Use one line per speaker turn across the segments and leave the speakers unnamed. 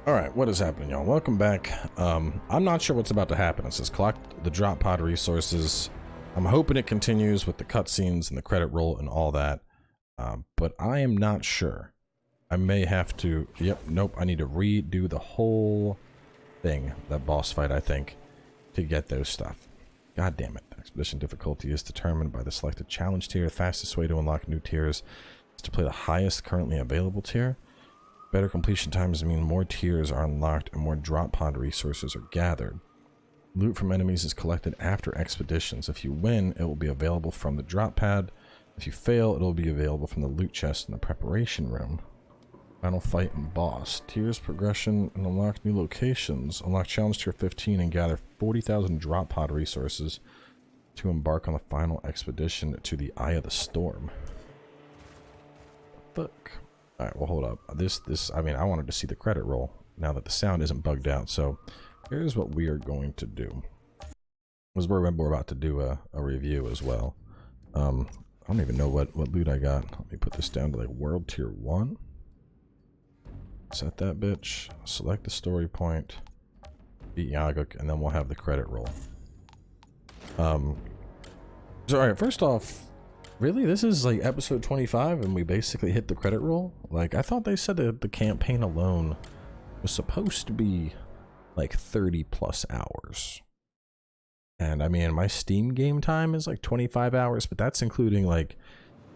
Alright, what is happening, y'all? Welcome back. I'm not sure what's about to happen. It says collect the drop pod resources. I'm hoping it continues with the cutscenes and the credit roll and all that. But I am not sure. I may have to... Yep, nope. I need to redo the whole thing, that boss fight, I think, to get those stuff. God damn it. Expedition difficulty is determined by the selected challenge tier. The fastest way to unlock new tiers is to play the highest currently available tier. Better completion times mean more tiers are unlocked and more drop pod resources are gathered. Loot from enemies is collected after expeditions. If you win, it will be available from the drop pad. If you fail, it will be available from the loot chest in the preparation room. Final fight and boss. Tiers progression and unlock new locations. Unlock challenge tier 15 and gather 40,000 drop pod resources to embark on the final expedition to the Eye of the Storm. Fuck. Alright, well hold up. I mean, I wanted to see the credit roll now that the sound isn't bugged out. So here's what we are going to do. We're about to do a review as well. I don't even know what loot I got. Let me put this down to like world tier 1. Set that bitch. Select the story point. Beat Yaguk, and then we'll have the credit roll. So alright, first off, really, this is like episode 25 and we basically hit the credit roll? Like, I thought they said that the campaign alone was supposed to be like 30 plus hours. And I mean, my Steam game time is like 25 hours, but that's including like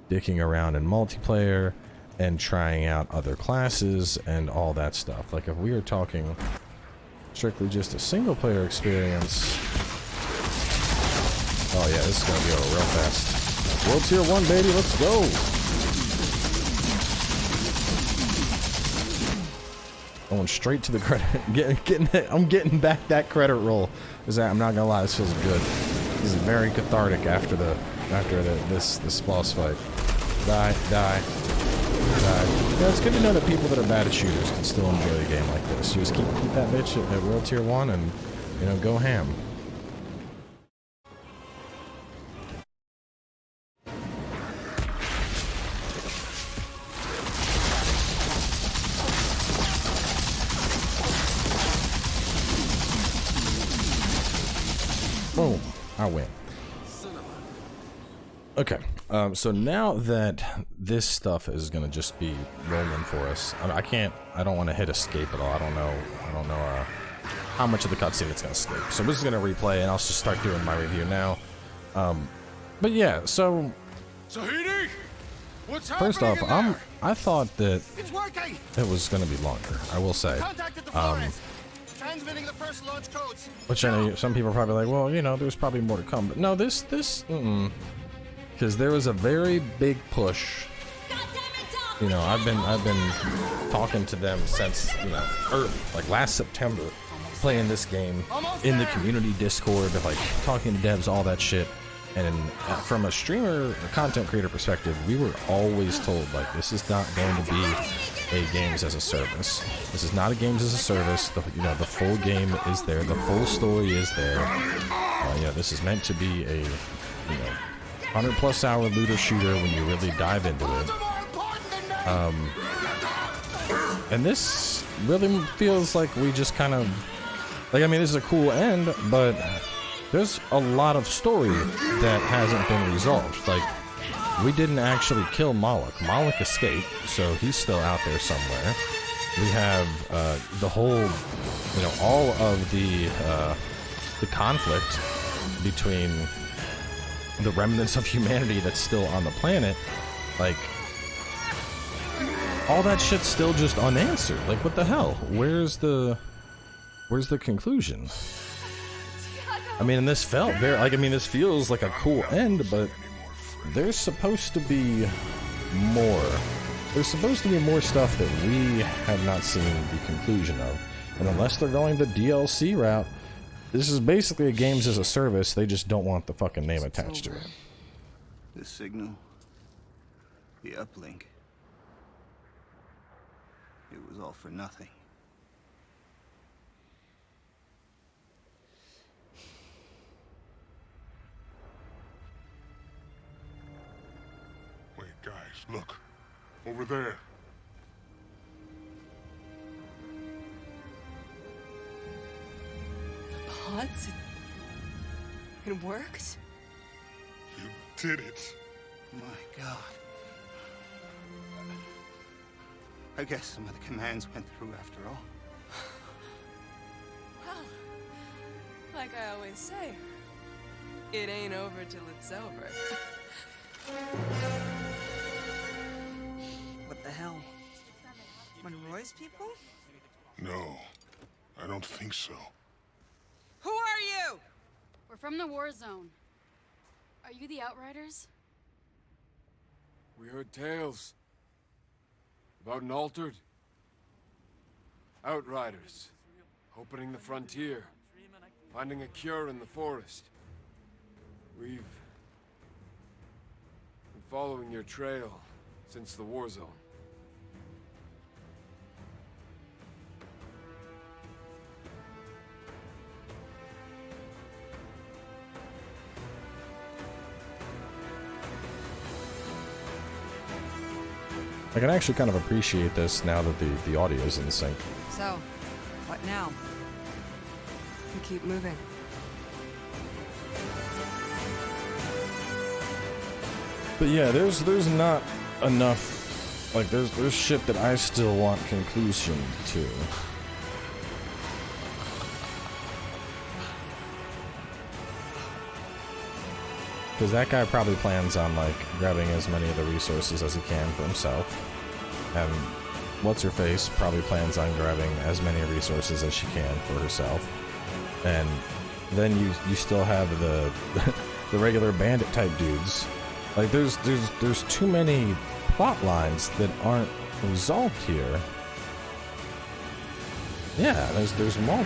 dicking around in multiplayer and trying out other classes and all that stuff. Like, if we are talking strictly just a single player experience... Oh yeah, this is gonna go real fast. World tier 1, baby, let's go! Going straight to the credit. I'm getting back that credit roll. I'm not gonna lie, this feels good. This is very cathartic after this boss fight. Die. Yeah, it's good to know that people that are bad at shooters can still enjoy a game like this. You just keep that bitch at World tier 1 and, you know, go ham. Boom, I win. Okay, so now that this stuff is gonna just be rolling for us, I don't want to hit escape at all. I don't know how much of the cutscene it's gonna escape. So this is gonna replay, and I'll just start doing my review now. But yeah, so
what's
first off,
happening
I thought that
It's working.
it was gonna be longer. I will say.
Contacted the forest. Transmitting the first launch codes.
Which I know some people are probably like, well, you know, there's probably more to come. But no, because there was a very big push. You know, I've been talking to them since, you know, like last September, playing this game in the community Discord, like talking to devs, all that shit. And from a streamer, a content creator perspective, we were always told, like, this is not going to be a games as a service. This is not a games as a service. The full game is there. The full story is there. You know, this is meant to be a, 100+ hour looter shooter when you really dive into it. And this really feels like we just kind of, like, I mean, this is a cool end, but there's a lot of story that hasn't been resolved. Like, we didn't actually kill Moloch. Moloch escaped, so he's still out there somewhere. We have the whole, all of the conflict between the remnants of humanity that's still on the planet. Like, all that shit's still just unanswered. Like, what the hell? Where's the conclusion? I mean, and this felt very, like, I mean, this feels like a cool end, but there's supposed to be more. There's supposed to be more stuff that we have not seen the conclusion of. And unless they're going the DLC route, this is basically a games as a service. They just don't want the fucking name attached to it.
The signal, the uplink, it was all for nothing.
Wait, guys, look. Over there. pods? It worked?
You did it.
My God. I guess some of the commands went through after all.
Well, like I always say, it ain't over till it's over. What the hell? Monroy's people?
No, I don't think so.
Who are you?
We're from the war zone. Are you the Outriders?
We heard tales about an altered Outriders opening the frontier, finding a cure in the forest. We've been following your trail since the war zone.
I can actually kind of appreciate this now that the audio is in sync.
So, what now? We keep moving.
But yeah, there's not enough, like there's shit that I still want conclusion to. Because that guy probably plans on like grabbing as many of the resources as he can for himself, and what's-her-face probably plans on grabbing as many resources as she can for herself, and then you still have the the regular bandit type dudes. Like there's too many plot lines that aren't resolved here. Yeah, there's more.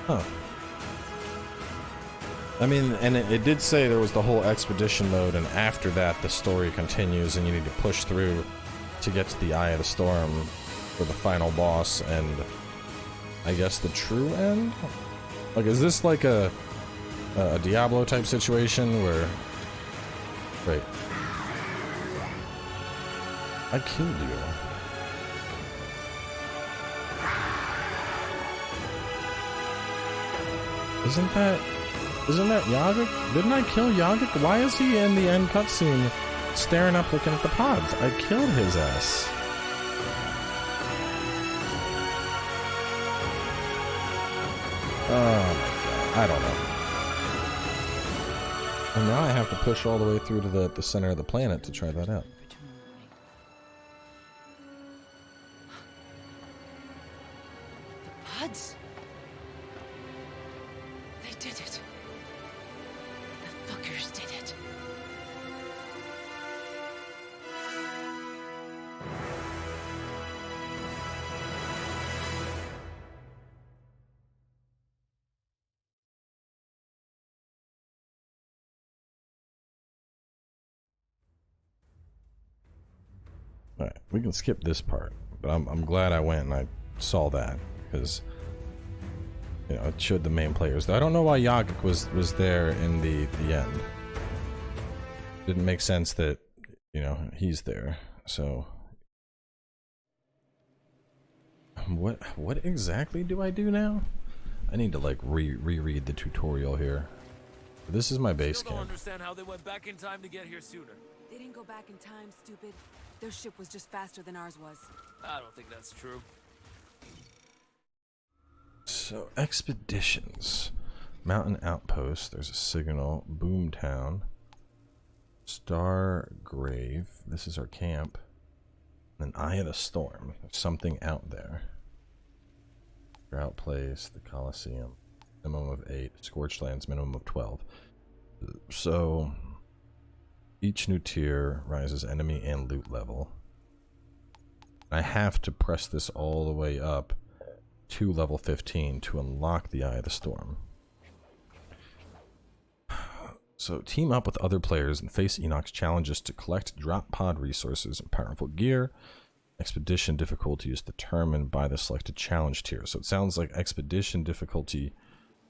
Huh. I mean, and it did say there was the whole expedition mode, and after that the story continues and you need to push through to get to the Eye of the Storm for the final boss and I guess the true end? Like, is this like a Diablo type situation where... Wait. I killed you. Isn't that Yagik? Didn't I kill Yagik? Why is he in the end cutscene staring up looking at the pods? I killed his ass. Oh my god, I don't know. And now I have to push all the way through to the center of the planet to try that out.
The pods? They did it. The fuckers did it.
Alright, we can skip this part, but I'm glad I went and I saw that, because, you know, it showed the main players. I don't know why Yagik was there in the end. Didn't make sense that, you know, he's there, so... What exactly do I do now? I need to, like, reread the tutorial here. This is my base
Still don't
camp.
understand how they went back in time to get here sooner.
They didn't go back in time, stupid. Their ship was just faster than ours was.
I don't think that's true.
So, expeditions. Mountain Outpost, there's a signal. Boomtown. Stargrave, this is our camp. And Eye of the Storm, there's something out there. Drought Place, the Coliseum. Minimum of 8. Scorched Lands, minimum of 12. So, each new tier rises enemy and loot level. I have to press this all the way up to level 15 to unlock the Eye of the Storm. So team up with other players and face Enoch's challenges to collect drop pod resources and powerful gear. Expedition difficulty is determined by the selected challenge tier. So it sounds like expedition difficulty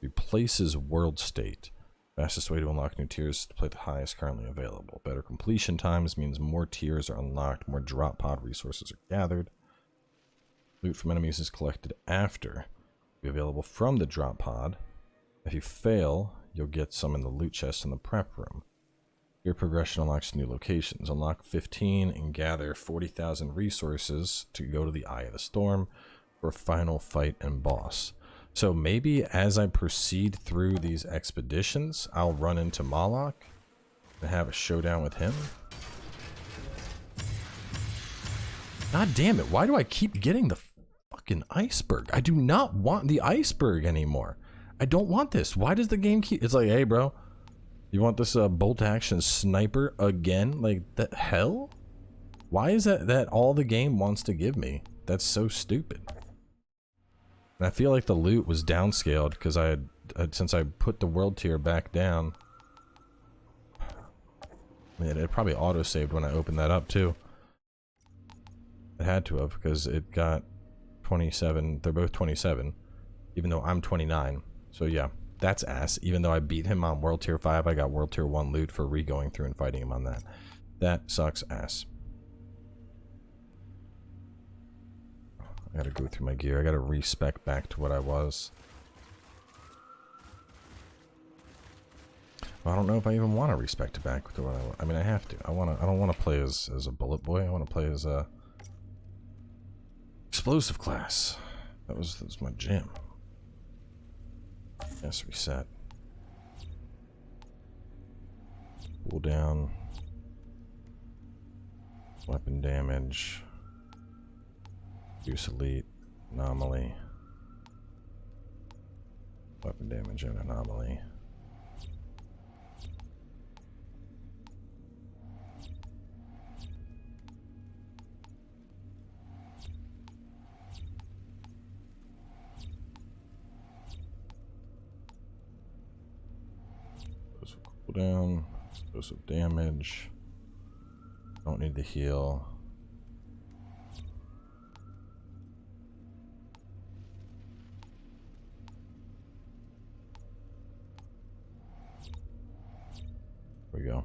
Replaces world state. Fastest way to unlock new tiers is to play the highest currently available. Better completion times means more tiers are unlocked, more drop pod resources are gathered. Loot from enemies is collected after. Be available from the drop pod. If you fail, you'll get some in the loot chest in the prep room. Your progression unlocks new locations. Unlock 15 and gather 40,000 resources to go to the Eye of the Storm for a final fight and boss. So maybe as I proceed through these expeditions, I'll run into Moloch and have a showdown with him. God damn it, why do I keep getting the fucking iceberg? I do not want the iceberg anymore. I don't want this. Why does the game keep... It's like, hey bro, you want this bolt action sniper again? Like, the hell? Why is that all the game wants to give me? That's so stupid. And I feel like the loot was downscaled because I had since I put the world tier back down. Man, it probably auto-saved when I opened that up too. It had to have, because it got 27. They're both 27, even though I'm 29. So yeah, that's ass. Even though I beat him on World Tier 5, I got World Tier 1 loot for re-going through and fighting him on that. That sucks ass. I gotta go through my gear. I gotta respec back to what I was. Well, I don't know if I even want to respec to back to what I was. I mean, I have to. I don't want to play as a bullet boy. I want to play as a explosive class. That was my jam. Yes, reset. Cool down. Weapon damage. Use elite. Anomaly. Weapon damage and anomaly. Cooldown, explosive damage. Don't need to heal. There we go.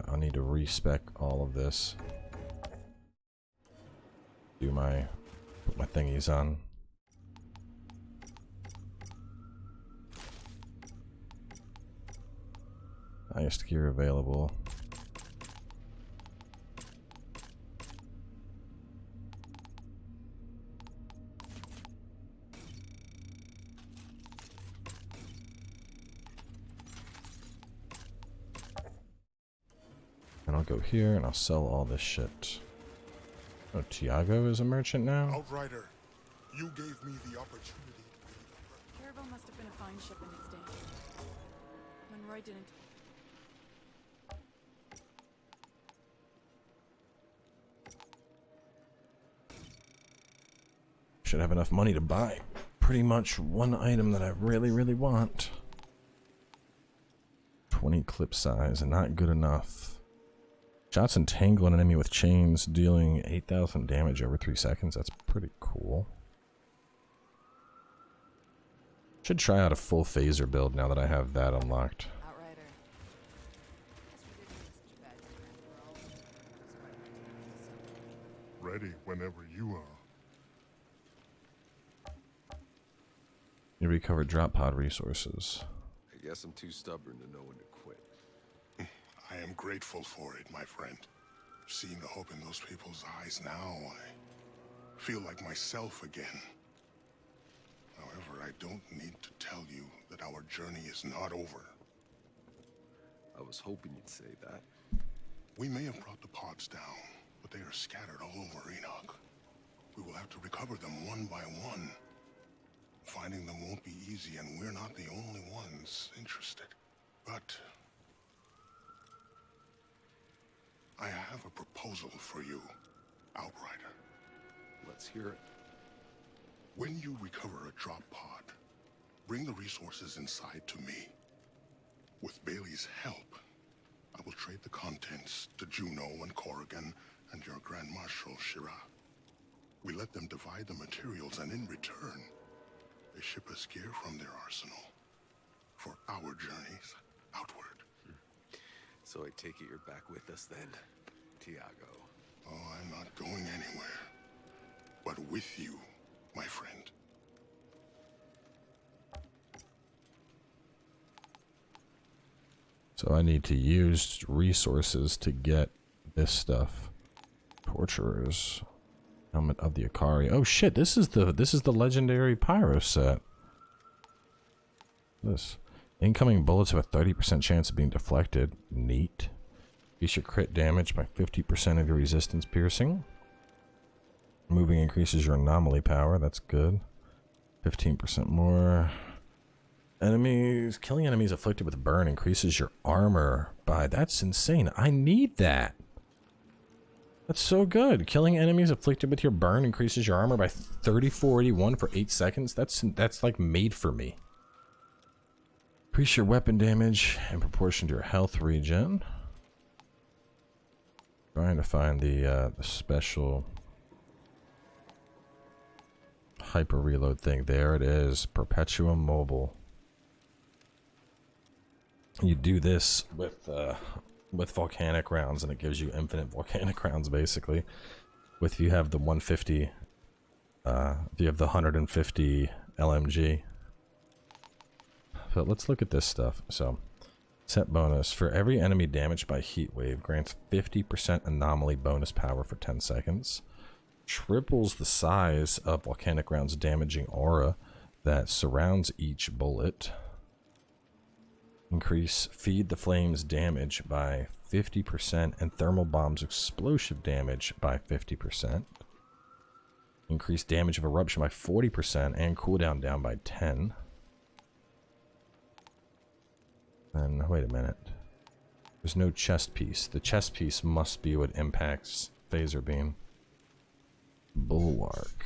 I need to respec all of this. Put my thingies on. Highest gear available. And I'll go here and I'll sell all this shit. Oh, Tiago is a merchant now?
Outrider, you gave me the opportunity to be the
Caravel must have been a fine ship in its day. When Roy didn't.
Should have enough money to buy pretty much one item that I really, really want. 20 clip size and not good enough. Shots entangle an enemy with chains, dealing 8,000 damage over 3 seconds. That's pretty cool. Should try out a full phaser build now that I have that unlocked.
Outrider.
ready whenever you are.
You recover drop pod resources.
I guess I'm too stubborn to know when to quit.
I am grateful for it, my friend. Seeing the hope in those people's eyes now, I feel like myself again. However, I don't need to tell you that our journey is not over.
I was hoping you'd say that.
We may have brought the pods down, but they are scattered all over Enoch. We will have to recover them one by one. Finding them won't be easy, and we're not the only ones interested. But I have a proposal for you, Outrider.
Let's hear it.
When you recover a drop pod, bring the resources inside to me. With Bailey's help, I will trade the contents to Juno and Corrigan and your Grand Marshal, Shira. We let them divide the materials, and in return, they ship us gear from their arsenal for our journeys outward.
So I take it you're back with us then, Tiago.
Oh, I'm not going anywhere. But with you, my friend.
So I need to use resources to get this stuff. Torturers. Helmet of the Ikari. Oh shit, this is the legendary pyro set. This. Incoming bullets have a 30% chance of being deflected. Neat. Increase your crit damage by 50% of your resistance piercing. Moving increases your anomaly power. That's good. 15% more. Enemies. Killing enemies afflicted with burn increases your armor by... That's insane. I need that. That's so good. Killing enemies afflicted with your burn increases your armor by 3481 for 8 seconds. That's like made for me. Increase your weapon damage in proportion to your health regen. Trying to find the special hyper reload thing. There it is. Perpetuum mobile. You do this with volcanic rounds, and it gives you infinite volcanic rounds, basically. If you have the 150, if you have the 150 LMG. But let's look at this stuff. So, set bonus. For every enemy damaged by heat wave, grants 50% anomaly bonus power for 10 seconds. Triples the size of volcanic rounds damaging aura that surrounds each bullet. Increase feed the flames damage by 50% and thermal bombs explosive damage by 50%. Increase damage of eruption by 40% and cooldown down by 10. Then wait a minute. There's no chest piece. The chest piece must be what impacts phaser beam. Bulwark.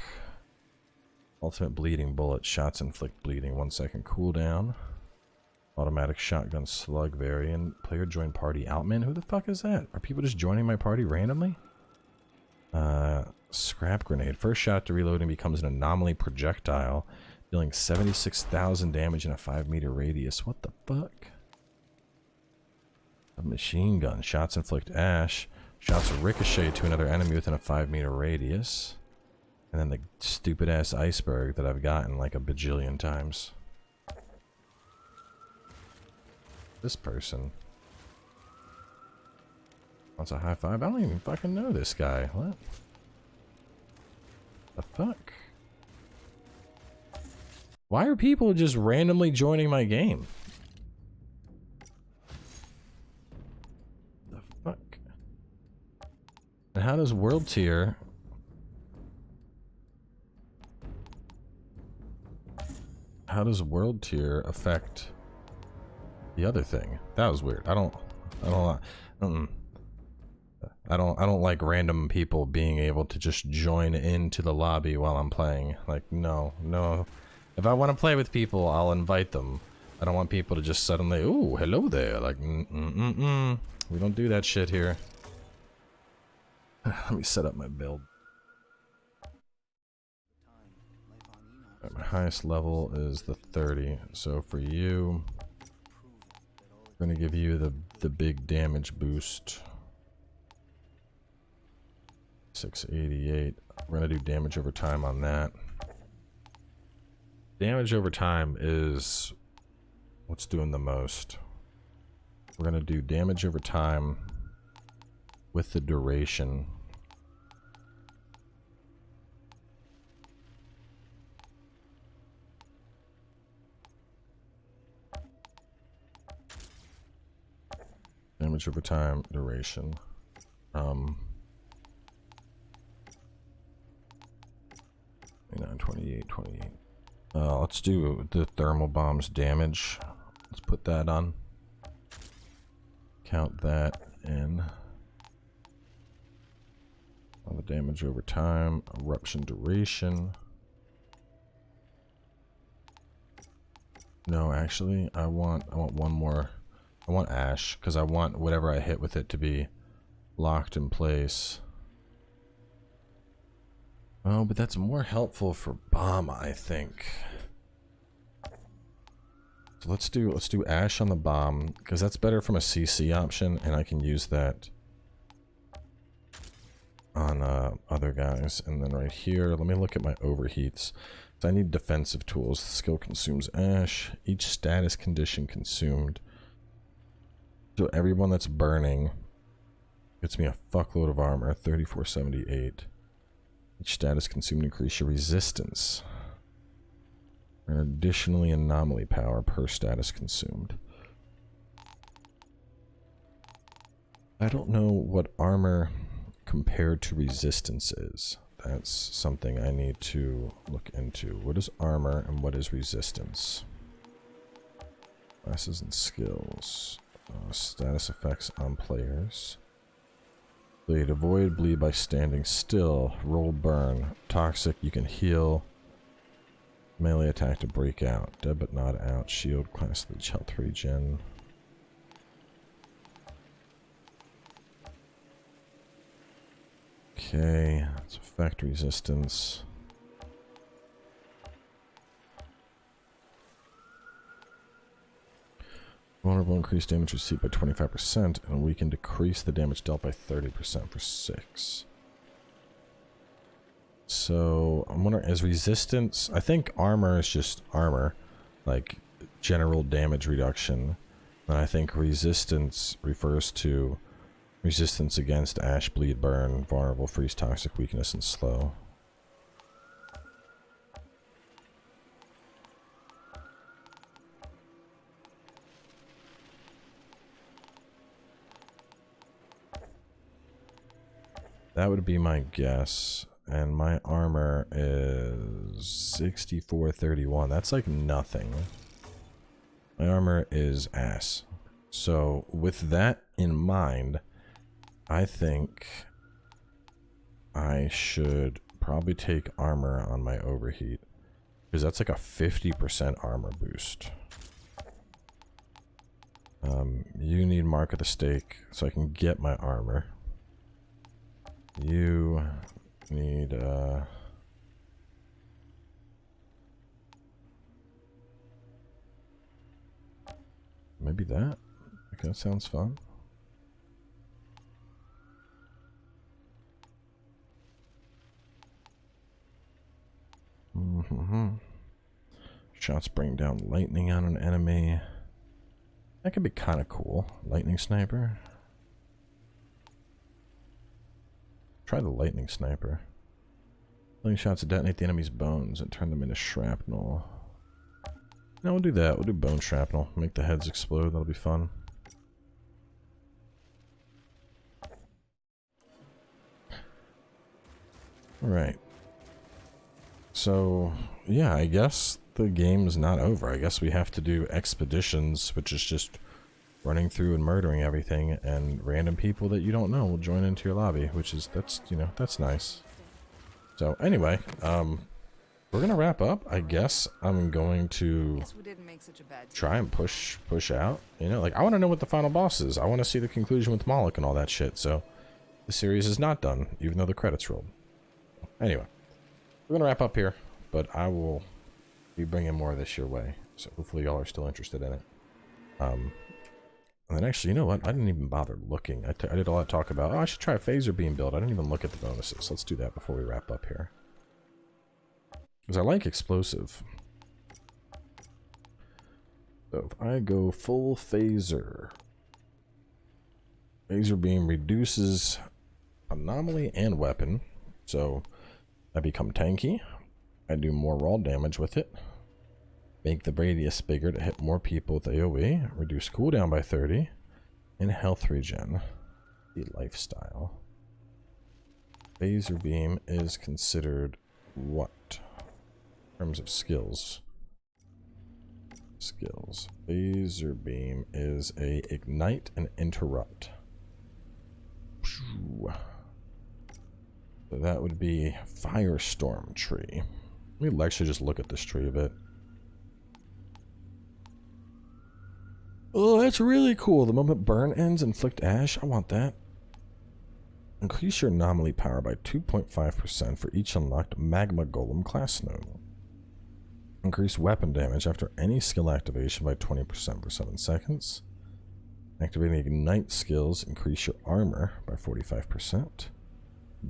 Ultimate bleeding bullet. Shots inflict bleeding. 1 second cooldown. Automatic shotgun slug variant. Player join party. Outman? Who the fuck is that? Are people just joining my party randomly? Scrap grenade. First shot to reloading becomes an anomaly projectile, dealing 76,000 damage in a 5-meter radius. What the fuck? A machine gun. Shots inflict ash. Shots ricochet to another enemy within a 5-meter radius. And then the stupid ass iceberg that I've gotten like a bajillion times. This person wants a high five. I don't even fucking know this guy. What the fuck? Why are people just randomly joining my game? The fuck? And how does world tier... How does world tier affect the other thing? That was weird. I don't like random people being able to just join into the lobby while I'm playing. Like, no. If I want to play with people, I'll invite them. I don't want people to just suddenly, ooh, hello there. Like, we don't do that shit here. Let me set up my build. My highest level is the 30. So for you, we're gonna give you the big damage boost. 688. We're gonna do damage over time on that. Damage over time is what's doing the most. We're gonna do damage over time with the duration. Damage over time, duration. 28, 28. Let's do the thermal bombs damage. Let's put that on. Count that in. All the damage over time, eruption duration. No, actually, I want one more. I want ash, because I want whatever I hit with it to be locked in place. Oh, but that's more helpful for bomb, I think. So let's do ash on the bomb, because that's better from a CC option, and I can use that on other guys. And then right here, let me look at my overheats. So I need defensive tools. The skill consumes ash. Each status condition consumed. So everyone that's burning gets me a fuckload of armor, 3478. Each status consumed increase your resistance. And additionally anomaly power per status consumed. I don't know what armor compared to resistance is. That's something I need to look into. What is armor and what is resistance? Classes and skills. Status effects on players. Bleed. Avoid bleed by standing still. Roll burn. Toxic, you can heal. Melee attack to break out. Dead but not out. Shield, class leech, health regen. Okay, that's effect resistance. Vulnerable increase damage received by 25%, and we can decrease the damage dealt by 30% for 6. So I'm wondering, as resistance, I think armor is just armor, like general damage reduction. And I think resistance refers to resistance against ash, bleed, burn, vulnerable, freeze, toxic, weakness, and slow. That would be my guess. And my armor is 6431. That's like nothing. My armor is ass. So with that in mind, I think I should probably take armor on my overheat, because that's like a 50% armor boost. You need mark of the stake so I can get my armor. You need maybe that. Okay, that sounds fun. Shots bring down lightning on an enemy. That could be kind of cool. Lightning sniper. Try the lightning sniper. Lightning shots detonate the enemy's bones and turn them into shrapnel. No, we'll do that. We'll do bone shrapnel. Make the heads explode. That'll be fun. Alright. So, yeah, I guess the game's not over. I guess we have to do expeditions, which is just running through and murdering everything, and random people that you don't know will join into your lobby, which is, that's, you know, that's nice. So, anyway, we're gonna wrap up. I guess I'm going to try and push out, you know, like, I want to know what the final boss is. I want to see the conclusion with Moloch and all that shit, so the series is not done, even though the credits rolled. Anyway, we're gonna wrap up here, but I will be bringing more of this your way, so hopefully y'all are still interested in it. And then actually, you know what? I didn't even bother looking. I did all that talk about, oh, I should try a phaser beam build. I didn't even look at the bonuses. Let's do that before we wrap up here. Because I like explosive. So if I go full phaser. Phaser beam reduces anomaly and weapon. So I become tanky. I do more raw damage with it. Make the radius bigger to hit more people with AoE. Reduce cooldown by 30. And health regen. The lifestyle. Phaser beam is considered what? In terms of skills. Skills. Phaser beam is a ignite and interrupt. So that would be firestorm tree. Let me actually just look at this tree a bit. Oh, that's really cool. The moment burn ends, inflict ash. I want that. Increase your anomaly power by 2.5% for each unlocked magma golem class node. Increase weapon damage after any skill activation by 20% for 7 seconds. Activating ignite skills, increase your armor by 45%.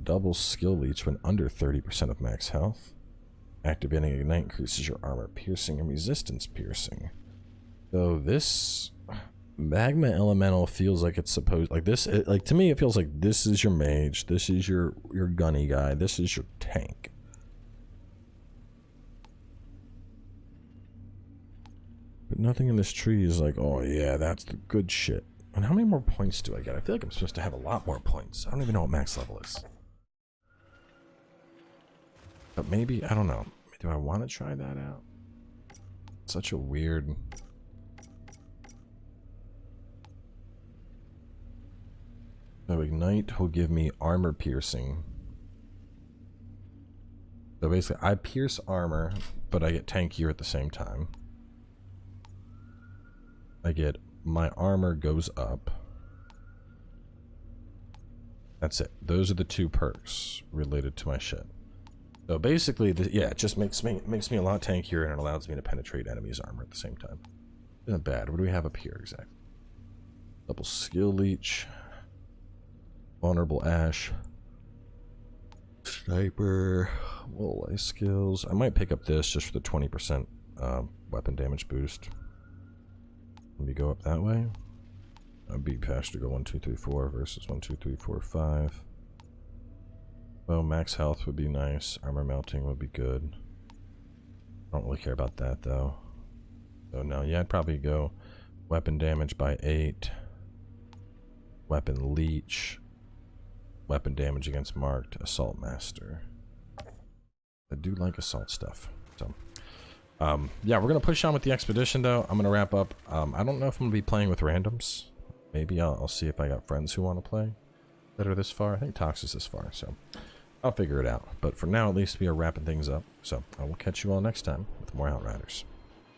Double skill leech when under 30% of max health. Activating ignite increases your armor piercing and resistance piercing. So this magma elemental feels like it's supposed, like this, like to me it feels like this is your mage, this is your gunny guy, this is your tank. But nothing in this tree is like, oh yeah, that's the good shit. And how many more points do I get? I feel like I'm supposed to have a lot more points. I don't even know what max level is. But maybe, I don't know. Do I want to try that out? Such a weird... So ignite will give me armor piercing. So basically I pierce armor, but I get tankier at the same time. I get, my armor goes up. That's it. Those are the 2 perks related to my shit. So basically, yeah, it just makes me a lot tankier, and it allows me to penetrate enemies' armor at the same time. Isn't bad. What do we have up here exactly? Double skill leech. Vulnerable ash. Sniper. Wall life skills. I might pick up this just for the 20% weapon damage boost. Let me go up that way. I'd be faster to go 1, 2, 3, 4 versus 1, 2, 3, 4, 5. Well, max health would be nice. Armor melting would be good. I don't really care about that though. So no, yeah, I'd probably go weapon damage by 8. Weapon leech. Weapon damage against marked. Assault master. I do like assault stuff. So yeah, we're gonna push on with the expedition though. I'm gonna wrap up. I don't know if I'm gonna be playing with randoms. Maybe I'll see if I got friends who want to play that are this far. I think Tox is this far, so I'll figure it out. But for now, at least we are wrapping things up. So I will catch you all next time with more Outriders.